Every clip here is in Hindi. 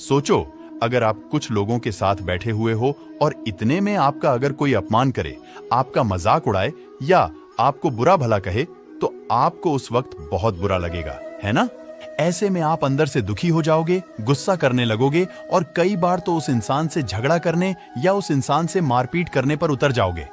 सोचो, अगर आप कुछ लोगों के साथ बैठे हुए हो और इतने में आपका अगर कोई अपमान करे, आपका मजाक उड़ाए या आपको बुरा भला कहे, तो आपको उस वक्त बहुत बुरा लगेगा, है ना? ऐसे में आप अंदर से दुखी हो जाओगे, गुस्सा करने लगोगे और कई बार तो उस इंसान से झगड़ा करने या उस इंसान से मारपीट करने पर उतर जाओगे।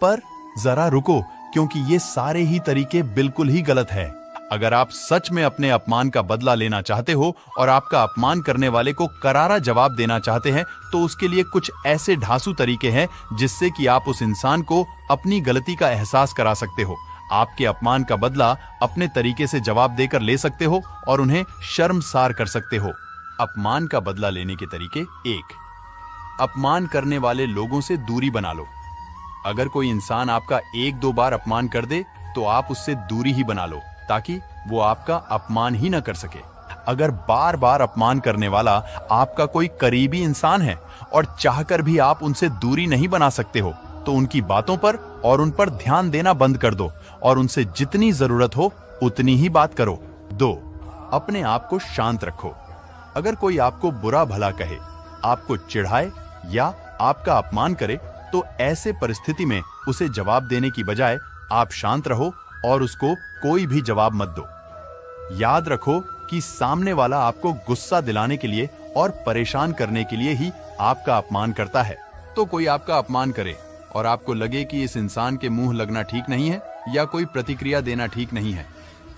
पर जरा रुको, क्योंकि ये सारे ही तरीके बिल्कुल ही गलत है। अगर आप सच में अपने अपमान का बदला लेना चाहते हो और आपका अपमान करने वाले को करारा जवाब देना चाहते हैं, तो उसके लिए कुछ ऐसे ढांसू तरीके हैं जिससे कि आप उस इंसान को अपनी गलती का एहसास करा सकते हो, आपके अपमान का बदला अपने तरीके से जवाब देकर ले सकते हो और उन्हें शर्मसार कर सकते हो। अपमान का बदला लेने के तरीके। 1. अपमान करने वाले लोगों से दूरी बना लो। अगर कोई इंसान आपका 1-2 बार अपमान कर दे, तो आप उससे दूरी ही बना लो, ताकि वो आपका अपमान ही न कर सके। अगर बार बार अपमान करने वाला आपका कोई करीबी इंसान है और चाहकर भी आप उनसे दूरी नहीं बना सकते हो, तो उनकी बातों पर और उन पर ध्यान देना बंद कर दो और उनसे जितनी जरूरत हो उतनी ही बात करो। 2. अपने आप को शांत रखो। अगर कोई आपको बुरा भला कहे, आपको चिढ़ाए या आपका अपमान करे, तो ऐसे परिस्थिति में उसे जवाब देने की बजाय आप शांत रहो और उसको कोई भी जवाब मत दो। याद रखो कि सामने वाला आपको गुस्सा दिलाने के लिए और परेशान करने के लिए ही आपका अपमान करता है। तो कोई आपका अपमान करे और आपको लगे कि इस इंसान के मुंह लगना ठीक नहीं है या कोई प्रतिक्रिया देना ठीक नहीं है,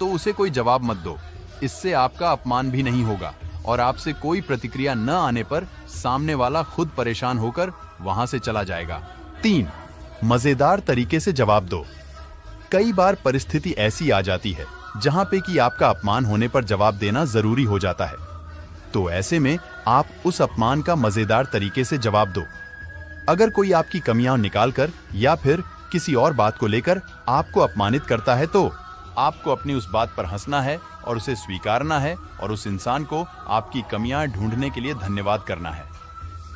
तो उसे कोई जवाब मत दो। इससे आपका अपमान भी नहीं होगा और आपसे कोई प्रतिक्रिया न आने पर सामने वाला खुद परेशान होकर वहां से चला जाएगा। 3. मजेदार तरीके से जवाब दो। कई बार परिस्थिति ऐसी आ जाती है जहां पे कि आपका अपमान होने पर जवाब देना जरूरी हो जाता है, तो ऐसे में आप उस अपमान का मजेदार तरीके से जवाब दो। अगर कोई आपकी कमियां निकालकर या फिर किसी और बात को लेकर आपको अपमानित करता है, तो आपको अपनी उस बात पर हंसना है और उसे स्वीकारना है और उस इंसान को आपकी कमियां ढूंढने के लिए धन्यवाद करना है।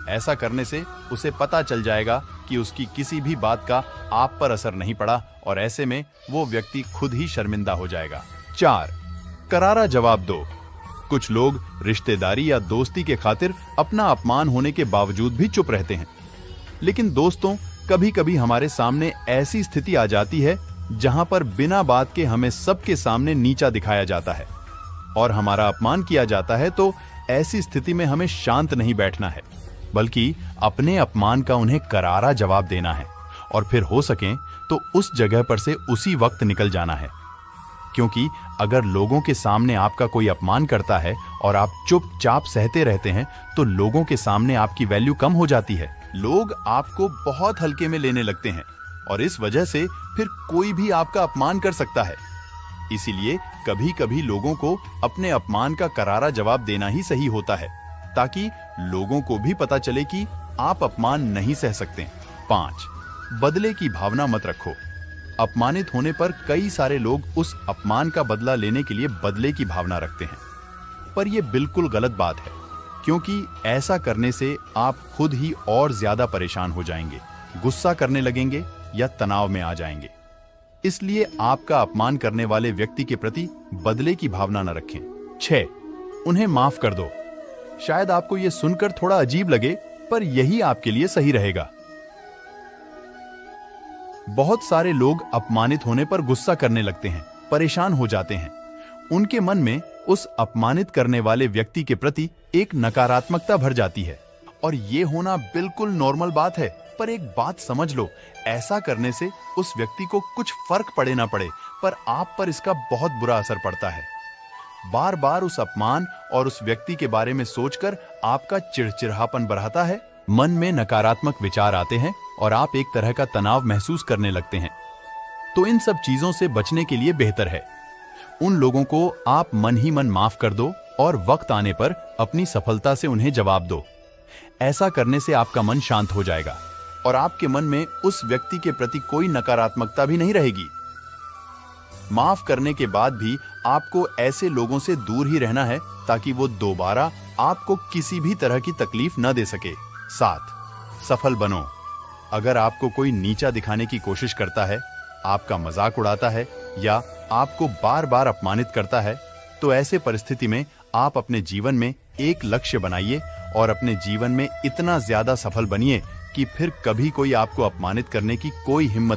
ऐसा करने से उसे पता चल जाएगा कि उसकी किसी भी बात का आप पर असर नहीं पड़ा और ऐसे में वो व्यक्ति खुद ही शर्मिंदा हो जाएगा। 4. करारा जवाब दो। कुछ लोग रिश्तेदारी या दोस्ती के खातिर अपना अपमान होने के बावजूद भी चुप रहते हैं, लेकिन दोस्तों, कभी-कभी हमारे सामने ऐसी स्थिति आ जाती है जहां पर बिना बात के हमें सबके सामने नीचा दिखाया जाता है और हमारा अपमान किया जाता है। तो ऐसी स्थिति में हमें शांत नहीं बैठना है, बल्कि अपने अपमान का उन्हें करारा जवाब देना है और फिर हो सके तो उस जगह पर से उसी वक्त निकल जाना है। क्योंकि अगर लोगों के सामने आपका कोई अपमान करता है और आप चुपचाप सहते रहते हैं, तो लोगों के सामने आपकी वैल्यू कम हो जाती है। लोग आपको बहुत हल्के में लेने लगते हैं और इस वजह से फिर कोई भी आपका अपमान कर सकता है। इसीलिए कभी-कभी लोगों को अपने अपमान का करारा जवाब देना ही सही होता है, ताकि लोगों को भी पता चले कि आप अपमान नहीं सह सकते। 5. बदले की भावना मत रखो। अपमानित होने पर कई सारे लोग उस अपमान का बदला लेने के लिए बदले की भावना रखते हैं, पर यह बिल्कुल गलत बात है, क्योंकि ऐसा करने से आप खुद ही और ज्यादा परेशान हो जाएंगे, गुस्सा करने लगेंगे या तनाव में आ जाएंगे। इसलिए आपका अपमान करने वाले व्यक्ति के प्रति बदले की भावना न रखें। 6. उन्हें माफ कर दो। शायद आपको यह सुनकर थोड़ा अजीब लगे, पर यही आपके लिए सही रहेगा। बहुत सारे लोग अपमानित होने पर गुस्सा करने लगते हैं, परेशान हो जाते हैं। उनके मन में उस अपमानित करने वाले व्यक्ति के प्रति एक नकारात्मकता भर जाती है और ये होना बिल्कुल नॉर्मल बात है। पर एक बात समझ लो, ऐसा करने से उस व्यक्ति को कुछ फर्क पड़े ना पड़े, पर आप पर इसका बहुत बुरा असर पड़ता है। बार बार उस अपमान और उस व्यक्ति के बारे में सोचकर आपका चिड़चिड़ापन बढ़ता है, मन में नकारात्मक विचार आते हैं और आप एक तरह का तनाव महसूस करने लगते हैं। तो इन सब चीजों से बचने के लिए बेहतर है उन लोगों को आप मन ही मन माफ कर दो और वक्त आने पर अपनी सफलता से उन्हें जवाब दो। ऐसा करने से आपका मन शांत हो जाएगा और आपके मन में उस व्यक्ति के प्रति कोई नकारात्मकता भी नहीं रहेगी। माफ करने के बाद भी आपको ऐसे लोगों से दूर ही रहना है, ताकि वो दोबारा आपको किसी भी तरह की तकलीफ न दे सके। 7. सफल बनो। अगर आपको कोई नीचा दिखाने की कोशिश करता है, आपका मजाक उड़ाता है या आपको बार बार अपमानित करता है, तो ऐसे परिस्थिति में आप अपने जीवन में एक लक्ष्य बनाइए और अपने जीवन में इतना ज्यादा सफल बनिए कि फिर कभी कोई आपको अपमानित करने की कोई हिम्मत